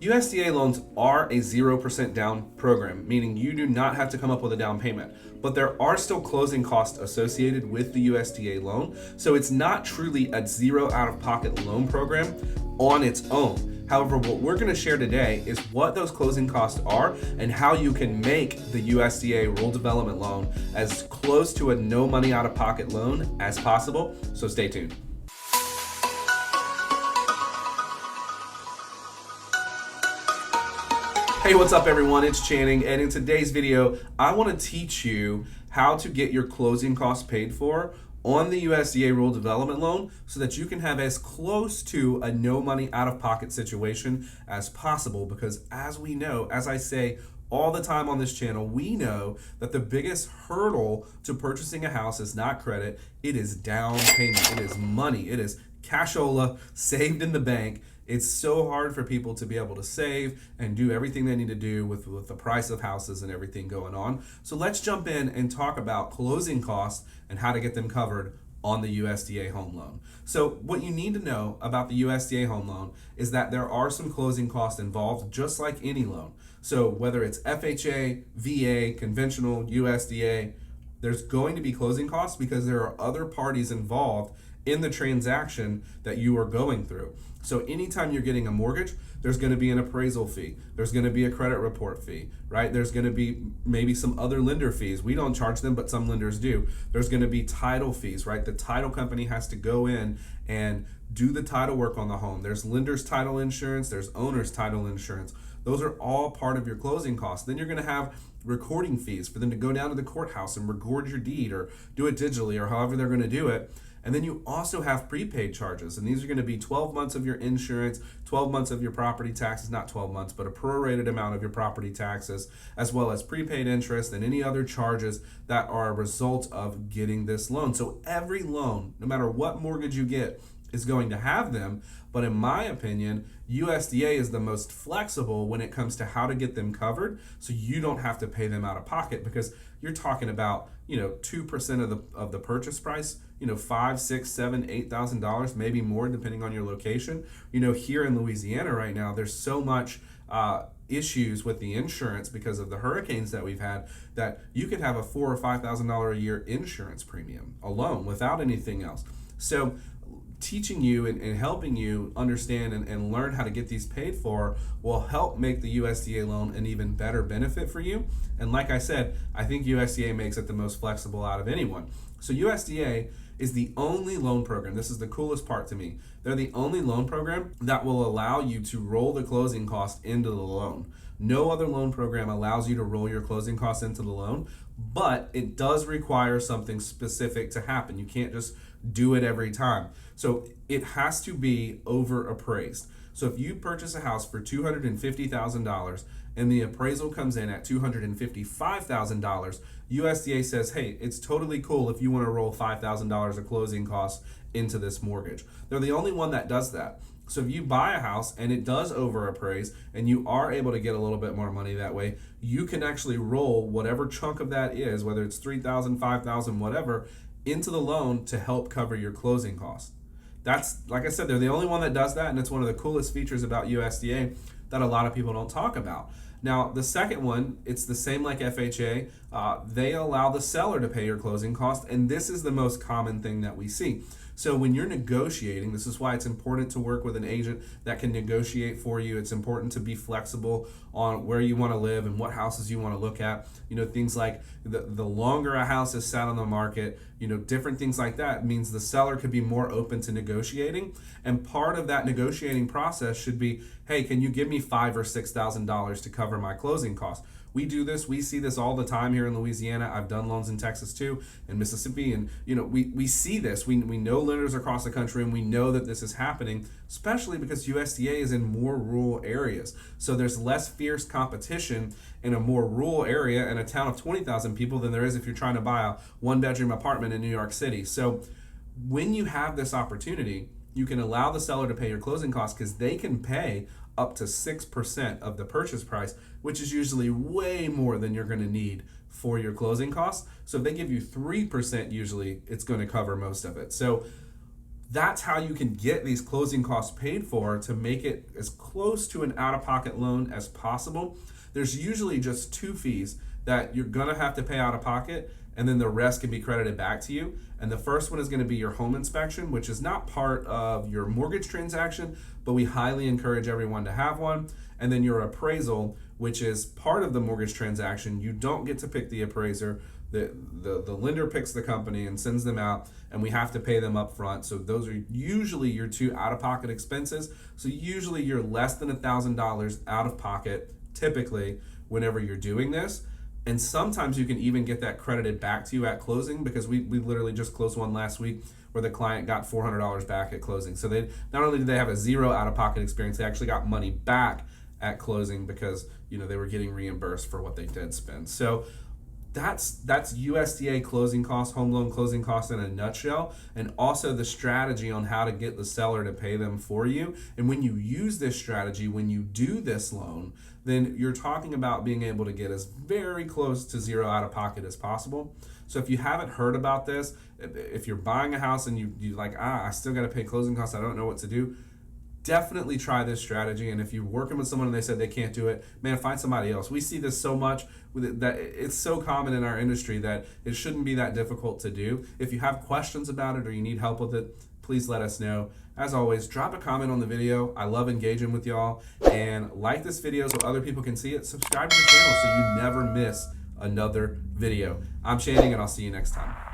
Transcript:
USDA loans are a 0% down program, meaning you do not have to come up with a down payment, but there are still closing costs associated with the USDA loan, so it's not truly a zero out-of-pocket loan program on its own. However, what we're going to share today is what those closing costs are and how you can make the USDA rural development loan as close to a no money out-of-pocket loan as possible, so stay tuned. Hey, what's up everyone? It's Channing, and in today's video, I want to teach you how to get your closing costs paid for on the USDA rural development loan so that you can have as close to a no money out of pocket situation as possible, because as we know, as I say all the time on this channel, we know that the biggest hurdle to purchasing a house is not credit, it is down payment, it is money, it is cashola saved in the bank. It's so hard for people to be able to save and do everything they need to do with the price of houses and everything going on. So let's jump in and talk about closing costs and how to get them covered on the USDA home loan. So what you need to know about the USDA home loan is that there are some closing costs involved, just like any loan. So whether it's FHA, VA, conventional, USDA, there's going to be closing costs because there are other parties involved in the transaction that you are going through. So anytime you're getting a mortgage, there's going to be an appraisal fee. There's going to be a credit report fee, right? There's going to be maybe some other lender fees. We don't charge them, but some lenders do. There's going to be title fees, right? The title company has to go in and do the title work on the home. There's lender's title insurance. There's owner's title insurance. Those are all part of your closing costs. Then you're going to have recording fees for them to go down to the courthouse and record your deed or do it digitally or however they're going to do it. And then you also have prepaid charges, and these are going to be 12 months of your insurance, 12 months of your property taxes, not 12 months, but a prorated amount of your property taxes, as well as prepaid interest and any other charges that are a result of getting this loan. So every loan, no matter what mortgage you get, is going to have them. But in my opinion, USDA is the most flexible when it comes to how to get them covered, so you don't have to pay them out of pocket, because you're talking about 2% of the purchase price, $5, $6, $7, $8,000, maybe more depending on your location. Here in Louisiana right now, there's so much issues with the insurance because of the hurricanes that we've had, that you could have a $4,000 or $5,000 a year insurance premium alone without anything else. So teaching you and helping you understand and learn how to get these paid for will help make the USDA loan an even better benefit for you. And like I said, I think USDA makes it the most flexible out of anyone. So USDA is the only loan program, this is the coolest part to me, they're the only loan program that will allow you to roll the closing cost into the loan. No other loan program allows you to roll your closing costs into the loan, but it does require something specific to happen. You can't just do it every time. So it has to be over appraised. So if you purchase a house for $250,000 and the appraisal comes in at $255,000, USDA says, hey, it's totally cool if you want to roll $5,000 of closing costs into this mortgage. They're the only one that does that. So if you buy a house and it does over appraise and you are able to get a little bit more money that way, you can actually roll whatever chunk of that is, whether it's $3,000, $5,000, whatever, into the loan to help cover your closing costs. That's, like I said, they're the only one that does that, and it's one of the coolest features about USDA that a lot of people don't talk about. Now, the second one, it's the same like FHA. They allow the seller to pay your closing costs, and this is the most common thing that we see. So when you're negotiating, this is why it's important to work with an agent that can negotiate for you. It's important to be flexible on where you want to live and what houses you want to look at. Things like the longer a house is sat on the market, different things like that means the seller could be more open to negotiating. And part of that negotiating process should be, hey, can you give me $5,000 or $6,000 to cover my closing costs? We do this, we see this all the time here in Louisiana. I've done loans in Texas too, and Mississippi, and we see this. We know lenders across the country, and we know that this is happening, especially because USDA is in more rural areas. So there's less fierce competition in a more rural area in a town of 20,000 people than there is if you're trying to buy a one-bedroom apartment in New York City. So when you have this opportunity, you can allow the seller to pay your closing costs, because they can pay up to 6% of the purchase price, which is usually way more than you're going to need for your closing costs. So if they give you 3%, usually it's going to cover most of it. So that's how you can get these closing costs paid for to make it as close to an out-of-pocket loan as possible. There's usually just two fees that you're gonna have to pay out of pocket, and then the rest can be credited back to you. And the first one is gonna be your home inspection, which is not part of your mortgage transaction, but we highly encourage everyone to have one. And then your appraisal, which is part of the mortgage transaction. You don't get to pick the appraiser. The lender picks the company and sends them out, and we have to pay them up front. So those are usually your two out-of-pocket expenses. So usually you're less than $1,000 out of pocket, typically, whenever you're doing this. And sometimes you can even get that credited back to you at closing, because we literally just closed one last week where the client got $400 back at closing. So they not only did they have a zero out-of-pocket experience, they actually got money back at closing because they were getting reimbursed for what they did spend. So that's USDA closing costs, home loan closing costs in a nutshell, and also the strategy on how to get the seller to pay them for you. And when you use this strategy, when you do this loan, then you're talking about being able to get as very close to zero out of pocket as possible. So if you haven't heard about this, if you're buying a house and you like, I still got to pay closing costs, I don't know what to do, definitely try this strategy. And if you're working with someone and they said they can't do it, man, find somebody else. We see this so much that it's so common in our industry that it shouldn't be that difficult to do. If you have questions about it or you need help with it, please let us know. As always, drop a comment on the video. I love engaging with y'all. And like this video so other people can see it. Subscribe to the channel so you never miss another video. I'm Channing, and I'll see you next time.